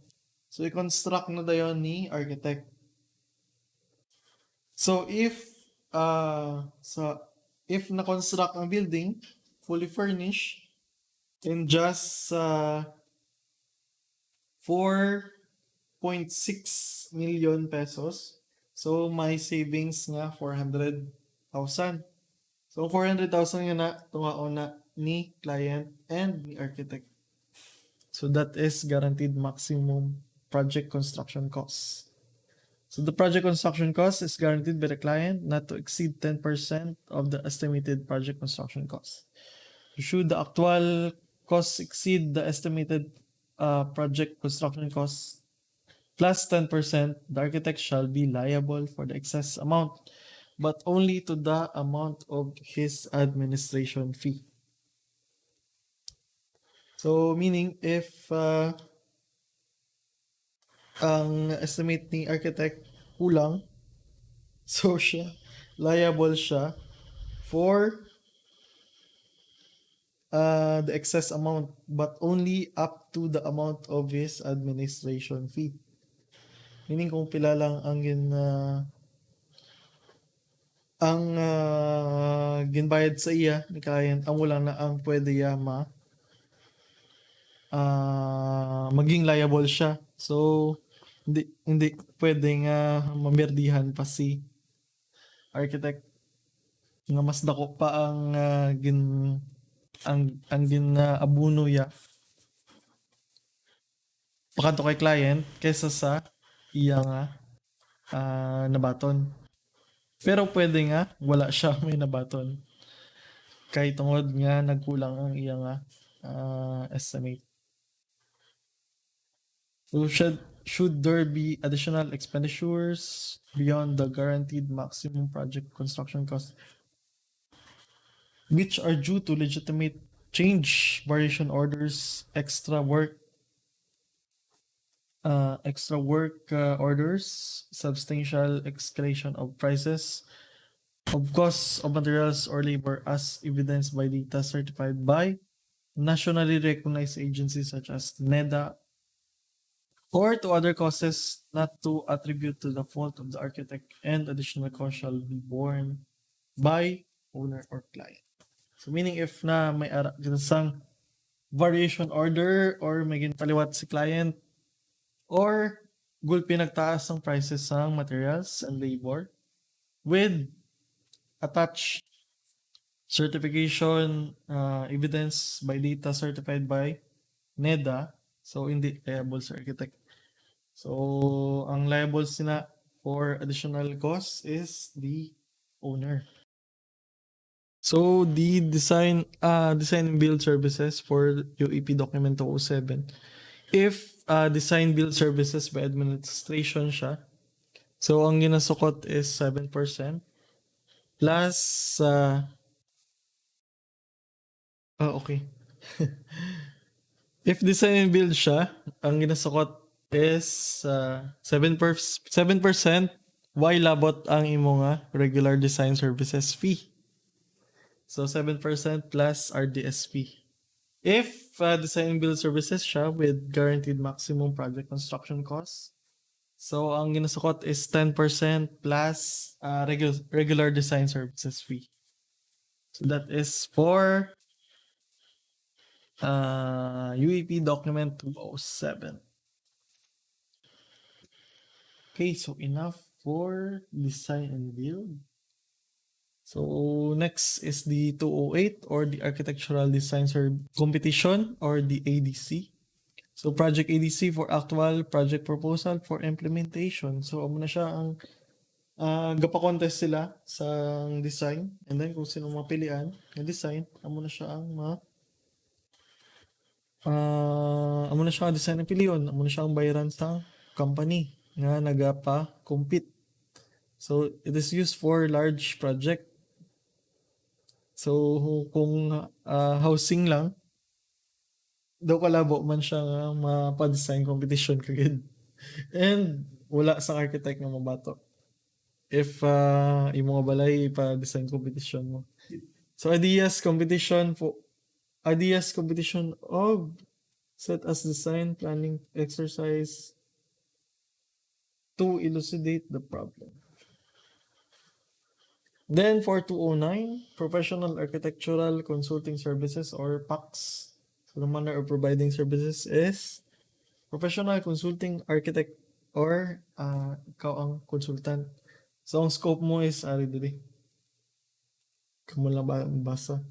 Speaker 1: So i-construct na dayon ni architect. So if na-construct ang building fully furnished in just 4.6 million pesos, so may savings nga 400,000. So 400,000 yun na tungaon na ni client and ni architect. So that is guaranteed maximum project construction cost. So the project construction cost is guaranteed by the client not to exceed 10% of the estimated project construction cost. Should the actual costs exceed the estimated project construction costs plus 10%, the architect shall be liable for the excess amount, but only to the amount of his administration fee. So meaning if ang estimate ni architect kulang, so liable siya for the excess amount, but only up to the amount of his administration fee. Meaning kung pila lang ang ginbayad sa iya ni client, ang wala na ang pwede maging liable siya. So hindi pwedeng mamerdihan pa si architect nga mas dako pa ang abuno ya pakanto kay client kaysa sa iya nga nabaton. Pero pwede nga wala siya may nabaton kay tungod nga nagkulang ang iya nga estimate. So should there be additional expenditures beyond the guaranteed maximum project construction cost, which are due to legitimate change, variation orders, extra work orders, substantial escalation of prices, of costs of materials or labor as evidenced by data certified by nationally recognized agencies such as NEDA, or to other causes not to attribute to the fault of the architect, and additional cost shall be borne by owner or client. So meaning if na may ara sang variation order or may ginpaliwat si client or gulpi nagtaas ang prices ng materials and labor with attached certification evidence by data certified by NEDA, so hindi liable sa architect. So ang liable sina for additional costs is the owner. So the design and build services for UEP document 207. If design build services by administration siya, so ang ginasukot is 7% plus okay. If design and build siya, ang ginasukot is 7% while labot ang imo nga regular design services fee. So 7% plus RDS fee. If design and build services siya with guaranteed maximum project construction costs, so ang ginasukot is 10% plus regular design services fee. So that is for UEP document 207. Okay, so enough for design and build. So next is the 208 or the Architectural Design Competition or the ADC. So project ADC for actual project proposal for implementation. So amo na siya ang gapa-contest sila sa design, and then kung sino mapilian ng design, amo na siya ang amo na siya ang design ng piliyon, amo na siya ang bayaran sa company nga nagapa-compete. So it is used for large project. So kung housing lang, daw kalabo man siya nga mapa-design competition kagid. And wala sa architect nga mabato. If imo nga balay pa-design competition mo. So ideas competition of set as design planning exercise to elucidate the problem. Then for 209, Professional Architectural Consulting Services or PACS. So the manner of providing services is professional consulting architect or ikaw ang consultant. So ang scope mo is dili. Kamo lang ba basa?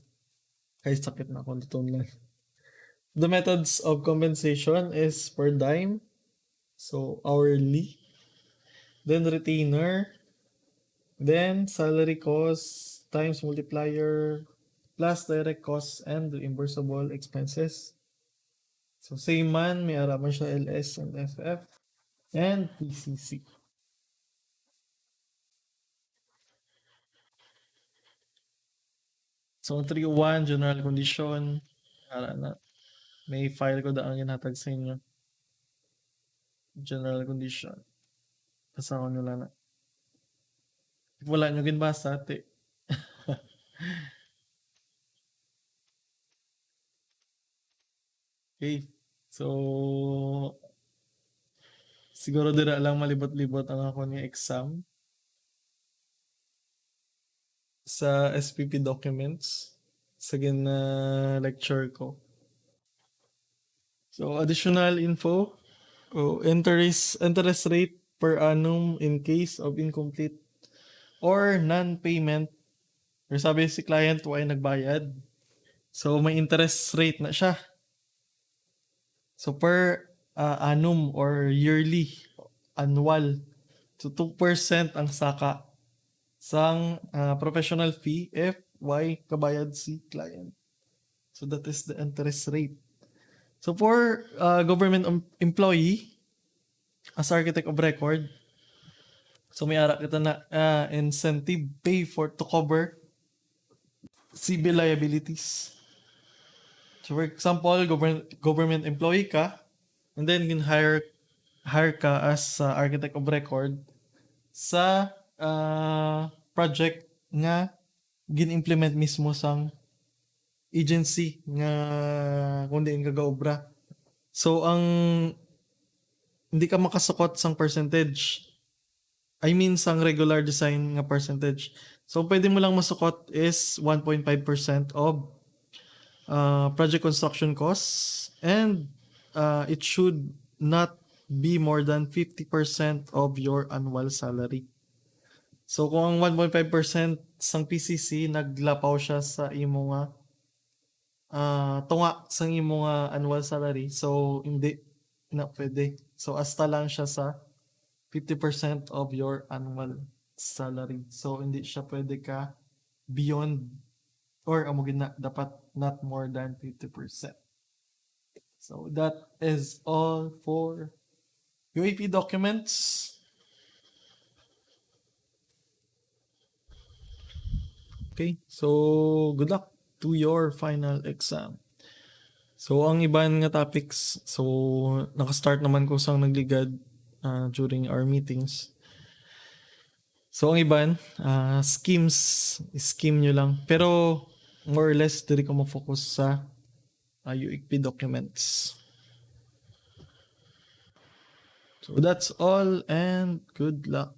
Speaker 1: Kay sakit na akong tutunan. The methods of compensation is per dime, so hourly, then retainer, then salary cost times multiplier plus direct costs and reimbursable expenses. So same man, may araman siya LS and FF and PCC. So 301 general condition, na may file ko daan ginhatag sa inyo. General condition. Basta ko nyo lang na. Wala nyo ginbasa, ate. Okay. So, siguro dira lang malibot-libot ang ako ni exam sa SPP Documents sa lecture ko. So, additional info. Interest rate per annum in case of incomplete or non-payment. Or sabi si client ay nagbayad. So, may interest rate na siya. So, per annum or yearly, annual. So, 2% ang saka sang professional fee if Y kabayad si client. So, that is the interest rate. So, for government employee, as architect of record, so may ara kita na incentive pay to cover civil liabilities. So for example, government employee ka, and then hire ka as architect of record sa project nga gin-implement mismo sang agency nga kundi ang gagaobra. So ang hindi ka makasukot sang percentage. I mean sang regular design nga percentage. So pwede mo lang masukot is 1.5% of project construction costs, and it should not be more than 50% of your annual salary. So kung ang 1.5% sang PCC naglapaw siya sa imo nga tunga sang imo nga annual salary, so hindi na pwede. So hasta lang siya sa 50% of your annual salary. So hindi siya pwede ka beyond or amo gina dapat not more than 50%. So that is all for UAP documents. Okay, so good luck to your final exam. So ang iban nga topics, so naka-start naman ko sang nagligad during our meetings. So ang iban, scheme nyo lang. Pero more or less, diri ko ma-focus sa UAP documents. So that's all and good luck.